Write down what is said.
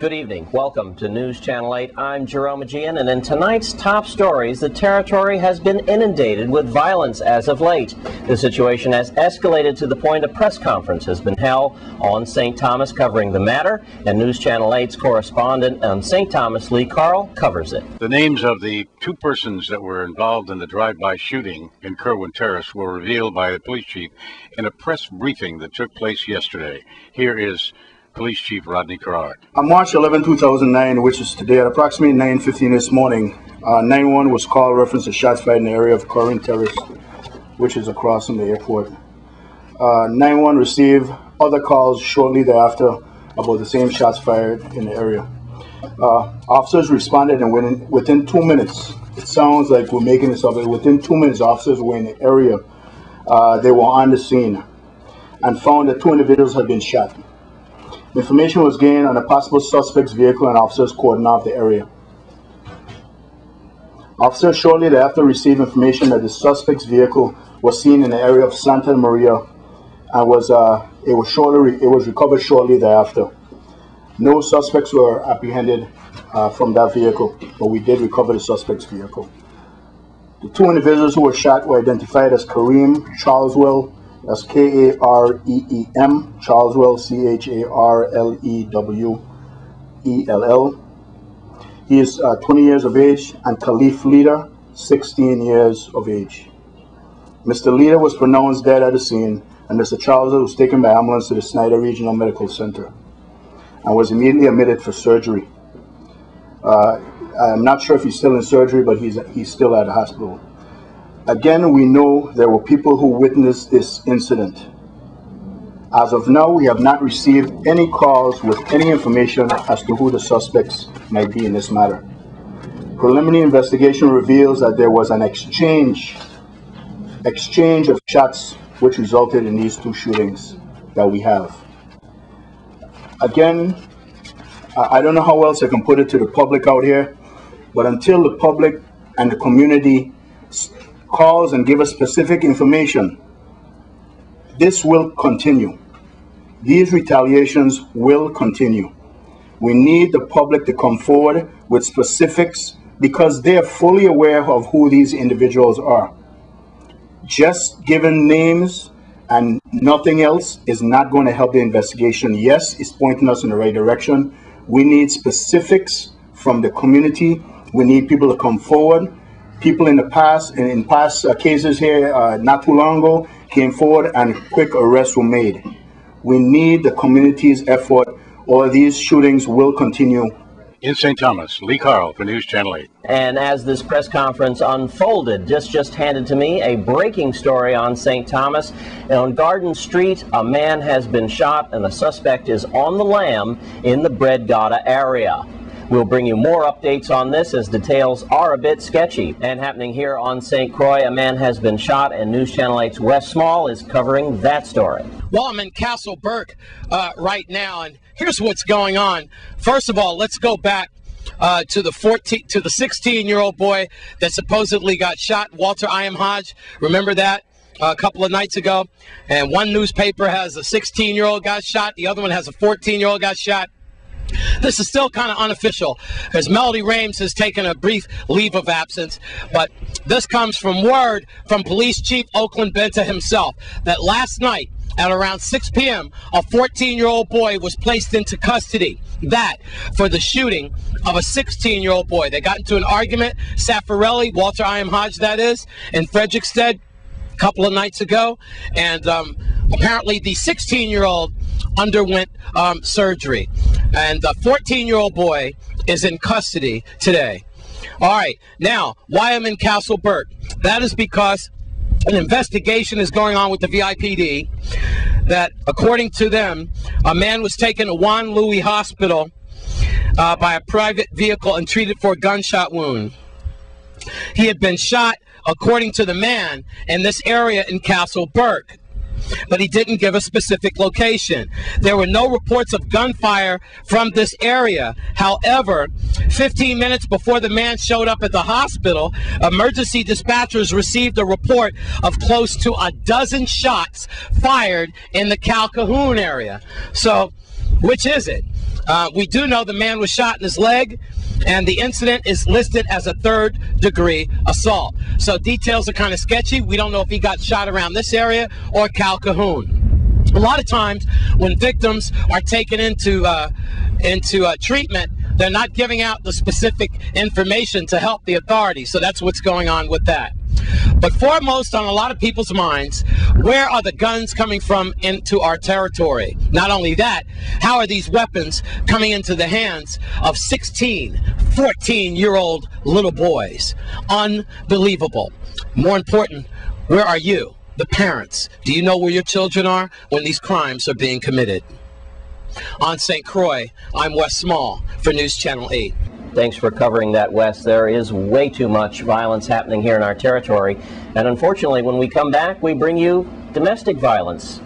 Good evening. Welcome to News Channel 8. I'm Jerome Aegean, and in tonight's top stories, the territory has been inundated with violence as of late. The situation has escalated to the point a press conference has been held on St. Thomas covering the matter, and News Channel 8's correspondent on St. Thomas, Lee Carl, covers it. The names of the two persons that were involved in the drive-by shooting in Croix Terrace were revealed by the police chief in a press briefing that took place yesterday. Here is Police Chief Rodney Croix. On March 11, 2009, which is today, at approximately 9:15 this morning, 911 was called reference to shots fired in the area of Croix Terrace, which is across from the airport. 911 received other calls shortly thereafter about the same shots fired in the area. Officers responded, and within 2 minutes, it sounds like we're making this up, but within 2 minutes, officers were in the area. They were on the scene and found that two individuals had been shot. Information was gained on a possible suspect's vehicle, and officers cordoned off the area. Officers shortly thereafter received information that the suspect's vehicle was seen in the area of Santa Maria, and it was recovered shortly thereafter. No suspects were apprehended from that vehicle, but we did recover the suspect's vehicle. The two individuals who were shot were identified as Kareem Charleswell. That's K-A-R-E-E-M, Charleswell, C-H-A-R-L-E-W-E-L-L. He is 20 years of age, and Khalif Leader, 16 years of age. Mr. Leader was pronounced dead at the scene, and Mr. Charleswell was taken by ambulance to the Snyder Regional Medical Center and was immediately admitted for surgery. I'm not sure if he's still in surgery, but he's still at the hospital. Again, we know there were people who witnessed this incident. As of now, we have not received any calls with any information as to who the suspects might be in this matter. Preliminary investigation reveals that there was an exchange of shots which resulted in these two shootings that we have. Again, I don't know how else I can put it to the public out here, but until the public and the community calls and give us specific information, this will continue. These retaliations will continue. We need the public to come forward with specifics because they're fully aware of who these individuals are. Just giving names and nothing else is not going to help the investigation. Yes, it's pointing us in the right direction. We need specifics from the community. We need people to come forward. People in the past, and in past cases here, not too long ago, came forward and quick arrests were made. We need the community's effort, or these shootings will continue. In St. Thomas, Lee Carl for News Channel 8. And as this press conference unfolded, just handed to me a breaking story on St. Thomas. On Garden Street, a man has been shot, and the suspect is on the lam in the Bread Gata area. We'll bring you more updates on this as details are a bit sketchy. And happening here on St. Croix, a man has been shot, and News Channel 8's Wes Small is covering that story. Well, I'm in Castle Burke right now, and here's what's going on. First of all, let's go back to the 16-year-old boy that supposedly got shot, Walter I.M. Hodge. Remember that? A couple of nights ago. And one newspaper has a 16-year-old got shot. The other one has a 14-year-old got shot. This is still kind of unofficial, as Melody Rames has taken a brief leave of absence, but this comes from word from Police Chief Oakland Benta himself, that last night at around 6 p.m., a 14-year-old boy was placed into custody. That for the shooting of a 16-year-old boy. They got into an argument, Saffarelli, Walter I.M. Hodge that is, in Frederickstead a couple of nights ago, and apparently the 16-year-old underwent surgery, and the 14-year-old boy is in custody today. All right, now, why I'm in Castle Burke? That is because an investigation is going on with the VIPD that, according to them, a man was taken to Juan Louis Hospital by a private vehicle and treated for a gunshot wound. He had been shot, according to the man, in this area in Castle Burke, but he didn't give a specific location. There were no reports of gunfire from this area. However, 15 minutes before the man showed up at the hospital, emergency dispatchers received a report of close to a dozen shots fired in the Calhoun area. So Which is it? We do know the man was shot in his leg, and the incident is listed as a third-degree assault. So details are kind of sketchy. We don't know if he got shot around this area or Cal Cahoon. A lot of times when victims are taken into treatment, they're not giving out the specific information to help the authorities. So that's what's going on with that. But foremost on a lot of people's minds, where are the guns coming from into our territory? Not only that, how are these weapons coming into the hands of 16, 14-year-old little boys? Unbelievable. More important, where are you, the parents? Do you know where your children are when these crimes are being committed? On St. Croix, I'm Wes Small for News Channel 8. Thanks for covering that, Wes. There is way too much violence happening here in our territory. And unfortunately, when we come back, we bring you domestic violence.